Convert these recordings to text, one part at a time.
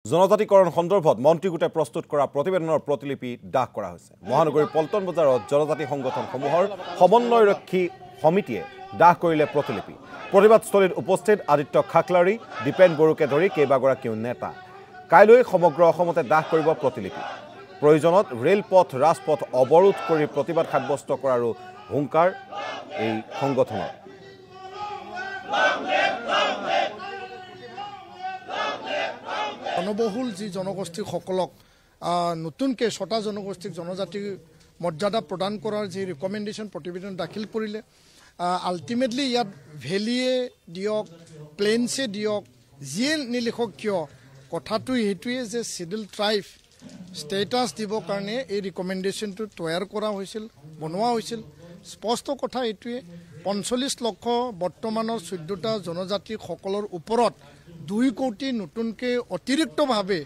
জনজাতিকৰণ সন্দৰ্ভত মন্ত্ৰীগোটে প্ৰস্তুত কৰা প্ৰতিবেদনৰ প্ৰতিলিপি দাহ কৰা হৈছে। মহানগৰীৰ পল্টন বজাৰত জনজাতি সংগঠনসমূহৰ সমন্বয়ৰক্ষী সমিতিয়ে দাহ কৰিলে প্ৰতিলিপি। প্ৰতিবাদস্থলীত উপস্থিত আদিত্য খাকলাৰী, দীপেন বড়োকে ধৰি কেইবাগৰাকীও নেতা। কাইলৈ সমগ্ৰ অসমতে দাহ কৰিব প্ৰতিলিপি। প্ৰয়োজনত ৰেলপথ ৰাজপথ অৱৰোধ কৰি প্ৰতিবাদ সাব্যস্ত কৰাৰো হুংকাৰ এই সংগঠনৰ। জনবহুল যি জনগোষ্ঠীসকলক নতুনকৈ ৬টা জনগোষ্ঠীক জনজাতি মৰ্যাদা প্ৰদান কৰাৰ যি ৰিকমেণ্ডেশ্যন প্ৰতিবেদন দাখিল কৰিলে, আল্টিমেটলি ইয়াত ভেলিয়ে দিয়ক, প্লেইনছে দিয়ক, যিয়ে নিলিখক কিয়, কথাটো সেইটোৱে যে চিডিউল ট্ৰাইব ষ্টেটাছ দিবৰ কাৰণে এই ৰিকমেণ্ডেশ্যনটো তৈয়াৰ কৰা হৈছিল, বনোৱা হৈছিল। স্পষ্ট কথা এইটোৱে, ৪৫ লক্ষ বৰ্তমানৰ ১৪টা জনজাতিসকলৰ ওপৰত ২ কোটি নতুনকৈ অতিৰিক্তভাৱে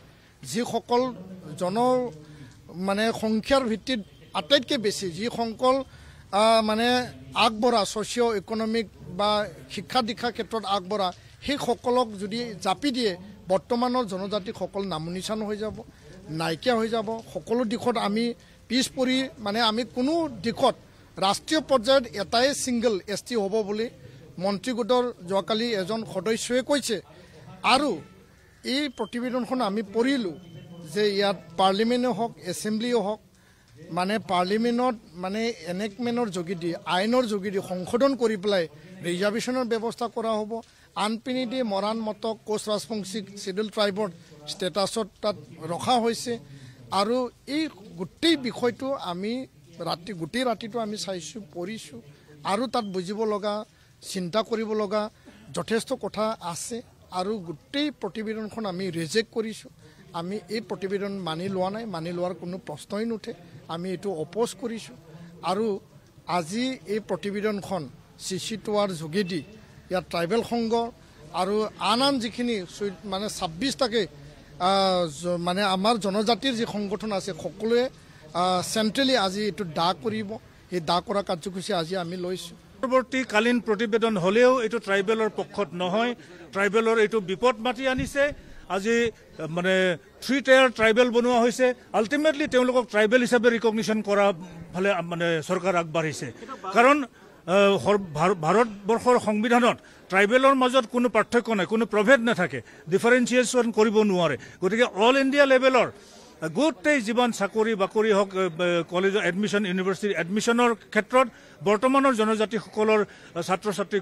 যিসকল সংখ্যাৰ ভিত্তিত আটাইতকৈ বেছি যিসকল আগবঢ়া ছ'চিঅ' ইকনমিক বা শিক্ষা দীক্ষাৰ ক্ষেত্ৰত আগবঢ়া, সেইসকলক যদি জাপি দিয়ে বৰ্তমানৰ জনজাতিসকল নামনিচান হৈ যাব, নাইকিয়া হৈ যাব। সকলো দিশত আমি পিছ পৰি আমি কোনো দিশত ৰাষ্ট্ৰীয় পৰ্যায়ত এটাই ছিংগল ST হ'ব বুলি মন্ত্ৰীগোটৰ যোৱাকালি এজন সদস্যই কৈছে। আৰু এই প্ৰতিবেদনখন আমি পঢ়িলোঁ যে ইয়াত পাৰ্লিমেণ্টে হওক, এছেম্বলিয়ে হওক, পাৰ্লিমেণ্টত এনেকমেণ্টৰ যোগেদি, আইনৰ যোগেদি সংশোধন কৰি পেলাই ৰিজাৰ্ভেশ্যনৰ ব্যৱস্থা কৰা হ'ব। আনপিনেদি মৰাণ মটক কোচ ৰাজবংশীক চিডিউল ট্ৰাইবৰ ষ্টেটাছত তাত ৰখা হৈছে। আৰু এই গোটেই বিষয়টো আমি গোটেই ৰাতিটো আমি চাইছোঁ, পঢ়িছোঁ, আৰু তাত বুজিব লগা, চিন্তা কৰিব লগা যথেষ্ট কথা আছে। আৰু গোটেই প্ৰতিবেদনখন আমি ৰিজেক্ট কৰিছোঁ। আমি এই প্ৰতিবেদন মানি লোৱা নাই, মানি লোৱাৰ কোনো প্ৰশ্নই নুঠে। আমি এইটো অপ'জ কৰিছোঁ। আৰু আজি এই প্ৰতিবেদনখন CC2R যোগেদি ইয়াত ট্ৰাইবেল সংঘ আৰু আন যিখিনি 26টাকৈ আমাৰ জনজাতিৰ যি সংগঠন আছে, সকলোৱে চেণ্ট্ৰেলি আজি এইটো দাহ কৰিব। এই দাহ কৰা কাৰ্যসূচী আজি আমি লৈছোঁ। পৰৱৰ্তীকালীন প্ৰতিবেদন হ'লেও এইটো ট্ৰাইবেলৰ পক্ষত নহয়, ট্ৰাইবেলৰ এইটো বিপদ মাতি আনিছে। আজি 3 টায়াৰ ট্ৰাইবেল বনোৱা হৈছে। আল্টিমেটলি তেওঁলোকক ট্ৰাইবেল হিচাপে ৰিকগনিশ্যন কৰা ফালে চৰকাৰ আগবাঢ়িছে। কাৰণ ভাৰতবৰ্ষৰ সংবিধানত ট্ৰাইবেলৰ মাজত কোনো পাৰ্থক্য নাই, কোনো প্ৰভেদ নাথাকে, ডিফাৰেঞ্চিয়েশ্যন কৰিব নোৱাৰে। গতিকে অল ইণ্ডিয়া লেভেলৰ গোটেই জীৱন চাকৰি বাকৰি হওক, কলেজৰ এডমিশ্যন, ইউনিভাৰ্চিটিৰ এডমিশ্যনৰ ক্ষেত্ৰত বৰ্তমানৰ জনজাতিসকলৰ ছাত্ৰ ছাত্ৰী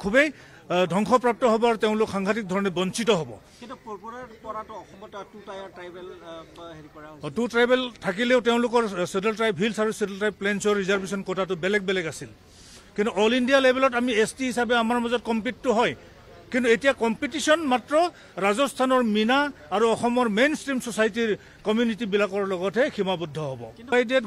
খুবেই ধ্বংসপ্ৰাপ্ত হ'ব আৰু তেওঁলোক সাংঘাতিক ধৰণে বঞ্চিত হ'ব। 2 ট্ৰাইবেল থাকিলেও তেওঁলোকৰ চিডিউল ট্ৰাইব হিলছ আৰু চিডিউল ট্ৰাইব প্লেইনছৰ ৰিজাৰ্ভেশ্যন কোটাটো বেলেগ বেলেগ আছিল। কিন্তু অল ইণ্ডিয়া লেভেলত আমি ST হিচাপে আমাৰ মাজত কম্পিটটো হয়। কিন্তু এতিয়া কম্পিটিশ্যন মাত্ৰ ৰাজস্থানৰ মিনা আৰু অসমৰ মেইন ষ্ট্ৰীম ছ'চাইটিৰ কমিউনিটিবিলাকৰ লগতহে সীমাবদ্ধ হ'ব।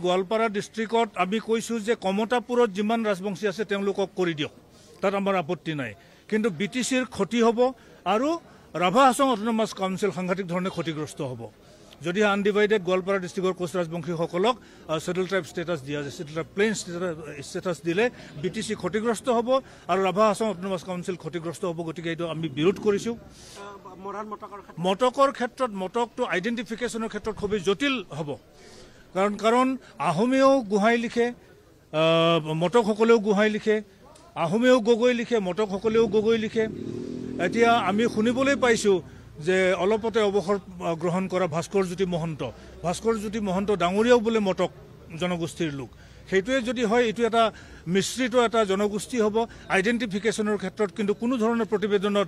গোৱালপাৰা ডিষ্ট্ৰিক্টত আমি কৈছোঁ যে কমতাপুৰত যিমান ৰাজবংশী আছে তেওঁলোকক কৰি দিয়ক, তাত আমাৰ আপত্তি নাই। কিন্তু BTCৰ ক্ষতি হ'ব আৰু ৰাভা হাছং অট'নমাছ কাউন্সিল সাংঘাতিক ধৰণে ক্ষতিগ্ৰস্ত হ'ব। যদি আনডিভাইডেড গোৱালপাৰা ডিষ্ট্ৰিক্টৰ কোচ ৰাজবংশীসকলক চিডিউল ট্ৰাইব ষ্টেটাছ দিয়া যায়, চিডিউল ট্ৰাইব প্লেইন ষ্টেটাছ দিলে BTC ক্ষতিগ্ৰস্ত হ'ব আৰু ৰাভা হাছং অট'নমাছ কাউন্সিল ক্ষতিগ্ৰস্ত হ'ব। গতিকে এইটো আমি বিৰোধ কৰিছোঁ। মটকৰ ক্ষেত্ৰত মটকটো আইডেণ্টিফিকেশ্যনৰ ক্ষেত্ৰত খুবেই জটিল হ'ব। কাৰণ আহোমেও গোহাঁই লিখে, মটকসকলেও গোহাঁই লিখে, আহোমেও গগৈ লিখে, মটকসকলেও গগৈ লিখে। এতিয়া আমি শুনিবলৈ পাইছোঁ যে অলপতে অৱসৰ গ্ৰহণ কৰা ভাস্কৰজ্যোতি মহন্ত ডাঙৰীয়াও বোলে মটক জনগোষ্ঠীৰ লোক। সেইটোৱে যদি হয়, এইটো এটা মিশ্ৰিত এটা জনগোষ্ঠী হ'ব। আইডেণ্টিফিকেশ্যনৰ ক্ষেত্ৰত কিন্তু কোনো ধৰণৰ প্ৰতিবেদনত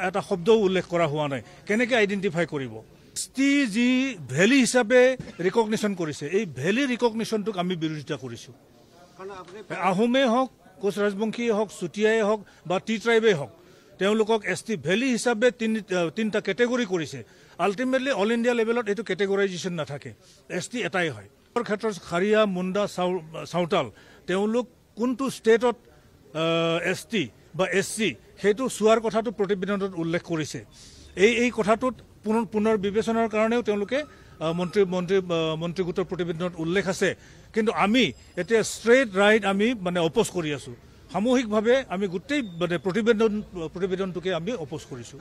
এটা শব্দও উল্লেখ কৰা হোৱা নাই। কেনেকৈ আইডেণ্টিফাই কৰিব? ST যি ভেলি হিচাপে ৰিকগনিশ্যন কৰিছে, এই ভেলি ৰিকগনিশ্যনটোক আমি বিৰোধিতা কৰিছোঁ। আহোমেই হওক, কোচ ৰাজবংশীয়ে হওক, চুতীয়াই হওক বা টি ট্ৰাইবেই হওক, তেওঁলোকক ST ভেলি হিচাপে 3টা কেটেগৰী কৰিছে। আল্টিমেটলি অল ইণ্ডিয়া লেভেলত এইটো কেটেগৰাইজেশ্যন নাথাকে, ST এটাই হয়। ক্ষেত্ৰত খাৰিয়া, মুণ্ডা, চাওতাল তেওঁলোক কোনটো ষ্টেটত ST বা SC সেইটো চোৱাৰ কথাটো প্ৰতিবেদনত উল্লেখ কৰিছে। এই কথাটোত পুনৰ বিবেচনাৰ কাৰণেও তেওঁলোকে মন্ত্ৰীগোটৰ প্ৰতিবেদনত উল্লেখ আছে। কিন্তু আমি এতিয়া ষ্ট্ৰেইট ৰাইট আমি অপ'জ কৰি আছোঁ। সামূহিকভাৱে আমি গোটেই প্ৰতিবেদনটোকে আমি অপ'জ কৰিছোঁ।